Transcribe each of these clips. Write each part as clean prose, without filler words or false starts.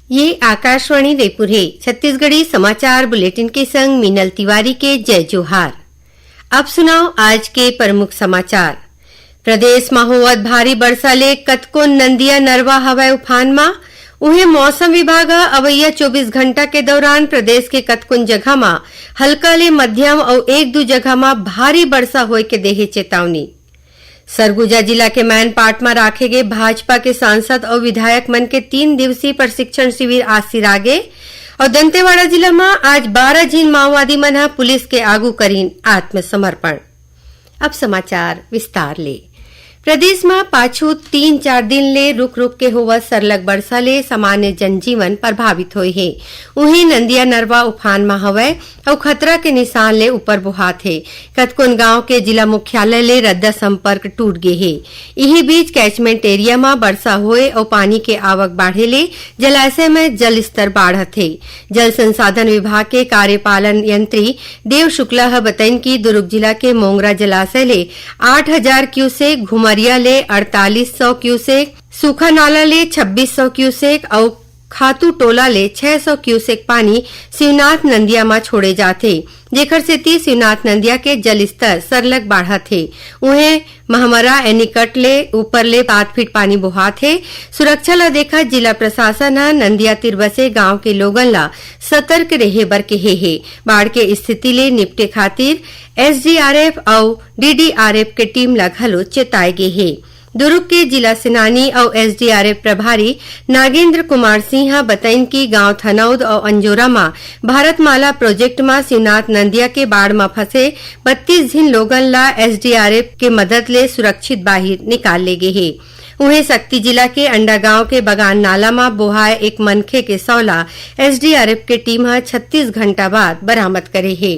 ये आकाशवाणी रायपुर है। छत्तीसगढ़ी समाचार बुलेटिन के संग मीनल तिवारी के जय जोहार। अब सुनाओ आज के प्रमुख समाचार। प्रदेश में होवत भारी बरसा ले कतको नंदिया नरवा हवाई उफान में। उन्हें मौसम विभाग अवैया 24 घंटा के दौरान प्रदेश के कतकुन जगह में हल्का ले मध्यम और एक दो जगह में भारी बरसा होए के देहे चेतावनी। सरगुजा जिला के मैनपाट में राखे गए भाजपा के सांसद और विधायक मन के 3 दिवसीय प्रशिक्षण शिविर आज सिरागे और दंतेवाड़ा जिला में आज 12 झीन माओवादी मन पुलिस के आगू करीन आत्मसमर्पण। अब समाचार विस्तार ले। प्रदेश में पाछू 3-4 दिन ले रुक रुक के होवत सरलग बरसा ले सामान्य जनजीवन प्रभावित होए है। उही नंदिया नरवा उफान में हवय और खतरा के निशान ले ऊपर बुहात है। कतकुन गांव के जिला मुख्यालय ले रद्दा संपर्क टूट गए है। यही बीच कैचमेंट एरिया में बरसा होए और पानी के आवक बाढ़े ले जलाशय में जल स्तर बाढ़त है। जल संसाधन विभाग के कार्यपालन यंत्री देव शुक्ला बताइन की दुर्ग जिला के मोंगरा जलाशय ले 8000 क्यूसेक, घुमरिया ले 4800 क्यूसेक, सूखा नाला ले 2600 क्यूसेक और खातू टोला ले 600 क्यूसेक पानी शिवनाथ नंदिया में छोड़े जाते, जेकर से शिवनाथ नंदिया के जल स्तर सरलग बढ़त है। उन्हें महमरा एनिकट ले ऊपर ले 7 फीट पानी बहात है। सुरक्षा ला देखा जिला प्रशासन नंदिया तीर बसे गांव के लोगन ला सतर्क रहे बर कहे है। बाढ़ के स्थिति ले निपटे खातिर एसडीआरएफ और डीडीआरएफ के टीम ला घलो चेताए गे है। दुर्ग के जिला सेनानी और एसडीआरएफ प्रभारी नागेंद्र कुमार सिंह बताइन की गांव थनौद और अंजोरा में भारतमाला प्रोजेक्ट में शिवनाथ नंदिया के बाढ़ में फंसे 32 झीन लोगन ला एसडीआरएफ के मदद ले सुरक्षित बाहर निकाल ले गए है। उन्हें शक्ति जिला के अंडा गांव के बगान नाला में बोहाए एक मनखे के सौला एसडीआरएफ के टीम 36 घंटा बाद बरामद करे है।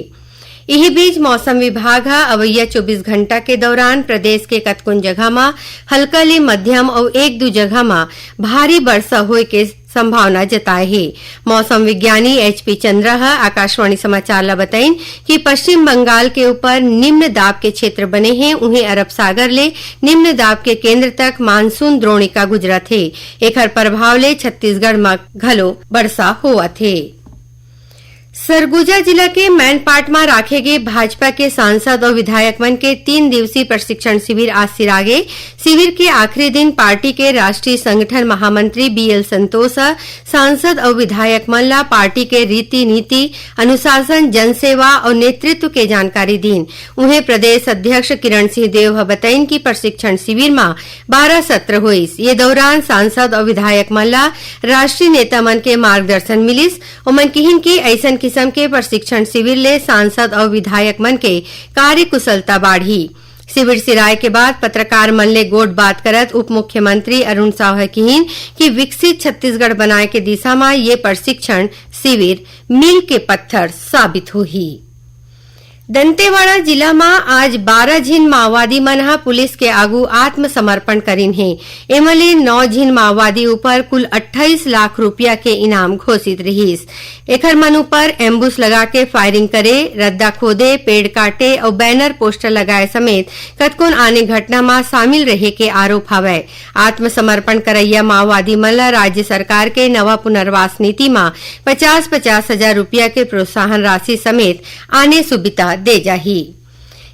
यही बीच मौसम विभाग अवैया 24 घंटा के दौरान प्रदेश के कतकुन जगह में हल्का ले मध्यम और एक दो जगह में भारी वर्षा होए के संभावना जताए है। मौसम विज्ञानी एचपी चंद्रा आकाशवाणी समाचार ला बताइन कि पश्चिम बंगाल के ऊपर निम्न दाब के क्षेत्र बने हैं। उन्हें अरब सागर ले निम्न दाब के केंद्र तक मानसून द्रोणिका गुजरत है। एकर प्रभाव ले छत्तीसगढ़ में घलो वर्षा होवत है। सरगुजा जिला के मैनपाट में राखे गए भाजपा के सांसद और विधायक मन के 3 दिवसीय प्रशिक्षण शिविर आज सिरागे। शिविर के आखिरी दिन पार्टी के राष्ट्रीय संगठन महामंत्री बीएल संतोष सांसद और विधायक मन ला पार्टी के रीति नीति, अनुशासन, जनसेवा और नेतृत्व के जानकारी दीन। उन्हें प्रदेश अध्यक्ष किरण सिंह देव बताइन की प्रशिक्षण शिविर में 12 सत्र हुईस। ये दौरान सांसद और विधायक मन ला राष्ट्रीय नेता मन के मार्गदर्शन मिलिस और मन किहिन की ऐसन किस्म के प्रशिक्षण शिविर ले सांसद और विधायक मन के कार्य कुशलता बाढ़ी। शिविर सिराए के बाद पत्रकार मन ले गोट बात करत उप मुख्यमंत्री अरुण साव कहिन कि विकसित छत्तीसगढ़ बनाए के दिशा में ये प्रशिक्षण शिविर मील के पत्थर साबित होही। दंतेवाड़ा जिला में आज 12 झीन माओवादी मन पुलिस के आगू आत्मसमर्पण करीन है। एमले 9 झीन माओवादी ऊपर कुल 28 लाख रुपया के इनाम घोषित रहीस। एकर मन ऊपर एम्बुस लगा के फायरिंग करे, रद्दा खोदे, पेड़ काटे और बैनर पोस्टर लगाए समेत कतकुन आने घटना में शामिल रहे के आरोप हवय। आत्मसमर्पण करैया माओवादी मन ला राज्य सरकार के नवा पुनर्वास नीति में 50-50 हजार रुपया के प्रोत्साहन राशि समेत आने सुविधा दे जाही।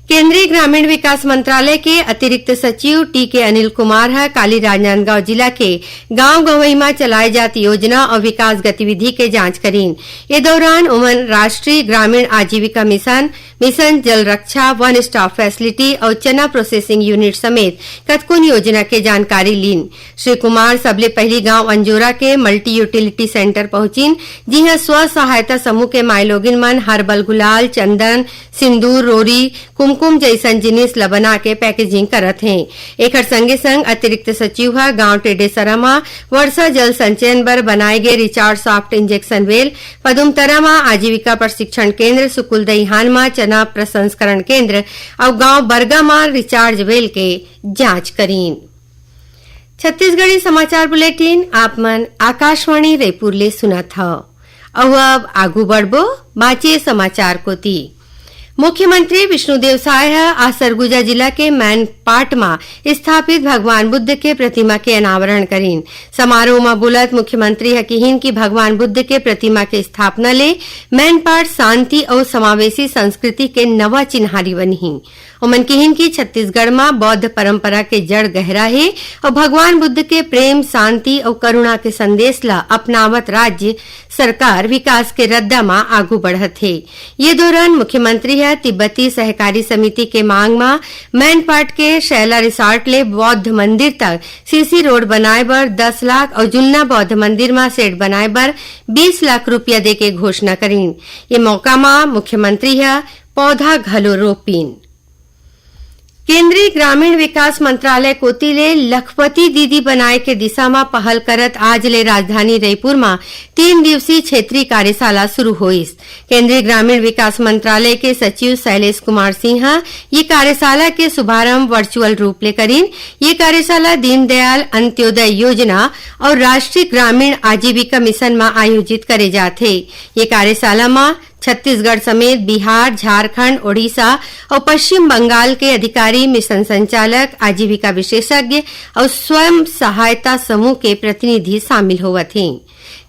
केंद्रीय ग्रामीण विकास मंत्रालय के अतिरिक्त सचिव टीके अनिल कुमार काली राजनांदगांव जिला के गांव गंवई में चलाए जाती योजना और विकास गतिविधि के जांच करीन। ये दौरान उमन राष्ट्रीय ग्रामीण आजीविका मिशन, मिशन जल रक्षा, वन स्टॉप फैसिलिटी और चना प्रोसेसिंग यूनिट समेत कतकुन योजना के जानकारी लीन। श्री कुमार सबले पहली गांव अंजोरा के मल्टी यूटिलिटी सेंटर पहुंचिन, जिहां स्व सहायता समूह के मायलोगिन मन हर्बल गुलाल, चंदन, सिंदूर, रोरी, कुमकुम जैसन जिनिस ला बना के पैकेजिंग करत हैं। एकर संगे संग अतिरिक्त सचिव गांव टेडेसरा में वर्षा जल संचयन बर बनाए गए रिचार्ज सॉफ्ट इंजेक्शन वेल, पदुमतरा में आजीविका प्रशिक्षण केंद्र, सुकुल दईहान में चना प्रसंस्करण केंद्र और गांव बरगा में रिचार्ज वेल के जांच करीन। छत्तीसगढ़ी समाचार बुलेटिन आप मन आकाशवाणी रायपुर ले सुनत हव। अब आगू बढ़बो बाचे समाचार कोती। मुख्यमंत्री विष्णुदेव साय आज सरगुजा जिला के मैनपाट में स्थापित भगवान बुद्ध के प्रतिमा के अनावरण करीन। समारोह में बोलत मुख्यमंत्री हकीहिन की भगवान बुद्ध के प्रतिमा के स्थापना ले मैनपाट शांति और समावेशी संस्कृति के नवा चिन्हारी बनी। उमन किहिन की छत्तीसगढ़ में बौद्ध परंपरा के जड़ गहरा है और भगवान बुद्ध के प्रेम, शांति और करुणा के संदेश ला अपनावत राज्य सरकार विकास के रद्दा में आगू बढ़त है। ये दौरान मुख्यमंत्री है तिब्बती सहकारी समिति के मांग में मैनपाट के शैला रिसोर्ट ले बौद्ध मंदिर तक सीसी रोड बनाए बर 10 लाख और जुन्ना बौद्ध मंदिर में सेट बनाए बर 20 लाख रुपया दे के घोषणा करीन। ये मौका में मुख्यमंत्री है पौधा घलो रोपीन। केंद्रीय ग्रामीण विकास मंत्रालय कोती ले लखपति दीदी बनाए के दिशा में पहल करत आज ले राजधानी रायपुर में 3 दिवसीय क्षेत्रीय कार्यशाला शुरू हुई। केंद्रीय ग्रामीण विकास मंत्रालय के सचिव शैलेश कुमार सिंह ये कार्यशाला के शुभारंभ वर्चुअल रूप ले करीन। ये कार्यशाला दीनदयाल अंत्योदय योजना और राष्ट्रीय ग्रामीण आजीविका मिशन में आयोजित करे जाते। ये कार्यशाला में छत्तीसगढ़ समेत बिहार, झारखंड, ओडिशा और पश्चिम बंगाल के अधिकारी, मिशन संचालक, आजीविका विशेषज्ञ और स्वयं सहायता समूह के प्रतिनिधि शामिल होवत हैं।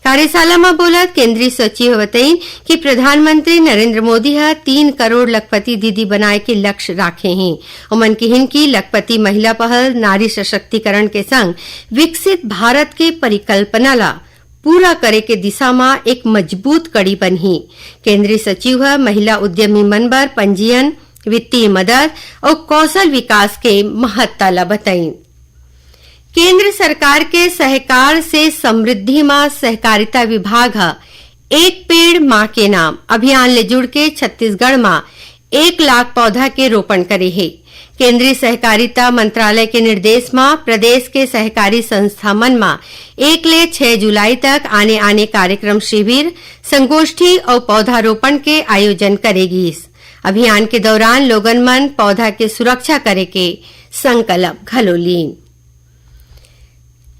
कार्यशाला में बोलत केंद्रीय सचिव बताई कि प्रधानमंत्री नरेंद्र मोदी 3 करोड़ लखपति दीदी बनाए के लक्ष्य राखे हैं। उमन किहिन की लखपति महिला पहल नारी सशक्तिकरण के संग विकसित भारत के परिकल्पना ला पूरा करे के दिशा में एक मजबूत कड़ी बनी। केंद्रीय सचिव महिला उद्यमी मनबर पंजीयन, वित्तीय मदद और कौशल विकास के महत्ता ला बताई। केंद्र सरकार के सहकार से समृद्धि में सहकारिता विभाग एक पेड़ मां के नाम अभियान ले जुड़ के छत्तीसगढ़ में 1 लाख पौधा के रोपण करे है। केंद्रीय सहकारिता मंत्रालय के निर्देश में प्रदेश के सहकारी संस्था मन में 1 ले 6 जुलाई तक आने कार्यक्रम, शिविर, संगोष्ठी और पौधारोपण के आयोजन करेगी। अभियान के दौरान लोगन मन पौधा के सुरक्षा करे के संकल्प घलो लीन।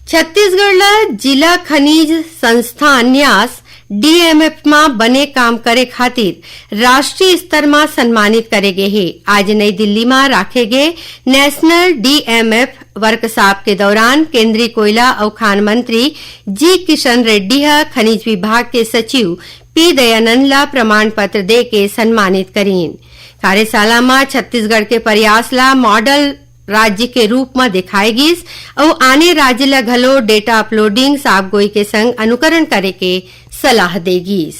छत्तीसगढ़ जिला खनिज संस्थान न्यास डीएमएफ में बने काम करे खातिर राष्ट्रीय स्तर में सम्मानित करे गए है। आज नई दिल्ली में राखे गए नेशनल डीएमएफ वर्कशॉप के दौरान केंद्रीय कोयला और खान मंत्री जी किशन रेड्डी खनिज विभाग के सचिव पी दयानंद ला प्रमाण पत्र दे के सम्मानित करीन। कार्यशाला में छत्तीसगढ़ के प्रयास ला मॉडल राज्य के रूप में दिखाएगी और आने राज्य ला घलो डेटा अपलोडिंग साफगोई के संग अनुकरण करे के सलाह देगी।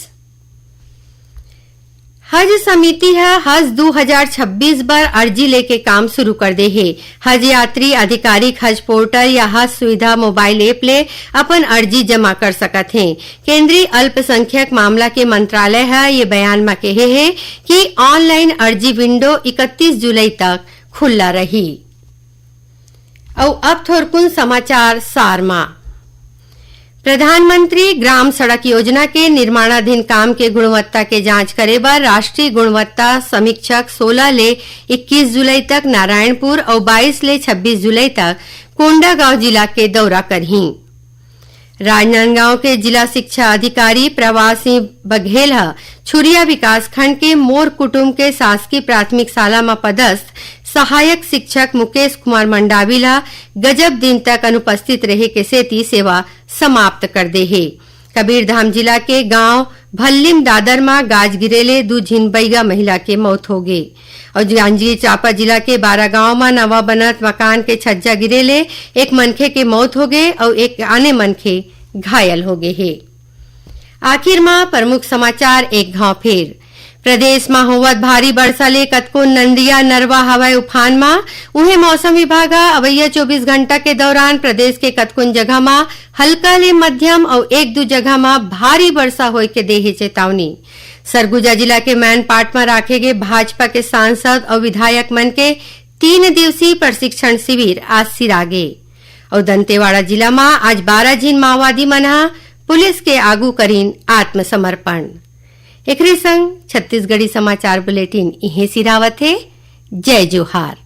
हज समिति हज 2026 पर अर्जी लेके काम शुरू कर दे है। हज यात्री आधिकारिक हज पोर्टल या हज सुविधा मोबाइल ऐप ले अपन अर्जी जमा कर सकत हैं। केंद्रीय अल्पसंख्यक मामला के मंत्रालय ये बयान में कहे है कि ऑनलाइन अर्जी विंडो 31 जुलाई तक खुला रही। और अब थोरकुन समाचार सार मा। प्रधानमंत्री ग्राम सड़क योजना के निर्माणाधीन काम के गुणवत्ता के जांच करे बर राष्ट्रीय गुणवत्ता समीक्षक 16 ले 21 जुलाई तक नारायणपुर और 22 ले 26 जुलाई तक कोंडागांव जिला के दौरा करही। राजनांदगांव के जिला शिक्षा अधिकारी प्रवासी बघेल छुरिया विकासखंड के मोर कुटुंब के शासकीय प्राथमिक शाला में पदस्थ सहायक शिक्षक मुकेश कुमार मंडाविला गजब दिन तक अनुपस्थित रहे के सेती सेवा समाप्त कर दे है। कबीरधाम जिला के गांव भल्लिम दादर में गाज गिरेले 2 झिनबैगा महिला के मौत हो गई और जांजगीर चांपा जिला के 12 गांव में नवा बनत मकान के छज्जा गिरेले 1 मनखे के मौत हो गए और 1 आने मनखे घायल हो गए है। आखिर में प्रमुख समाचार एक घाव फिर। प्रदेश में होवत भारी वर्षा ले कतको नंदिया नरवा हवाई उफान में उहे मौसम विभाग अवैया 24 घंटा के दौरान प्रदेश के कतकुन जगह में हल्का ले मध्यम और 1-2 जगह में भारी वर्षा होय के देहे चेतावनी। सरगुजा जिला के मैनपाट में राखे गए भाजपा के सांसद और विधायक मन के 3 दिवसीय प्रशिक्षण शिविर आज सिरागे। और दंतेवाड़ा जिला में आज 12 झिन माओवादी मन पुलिस के आगू करीन आत्मसमर्पण। एकरे संग छत्तीसगढ़ी समाचार बुलेटिन इहे सिरावत है। जय जोहार।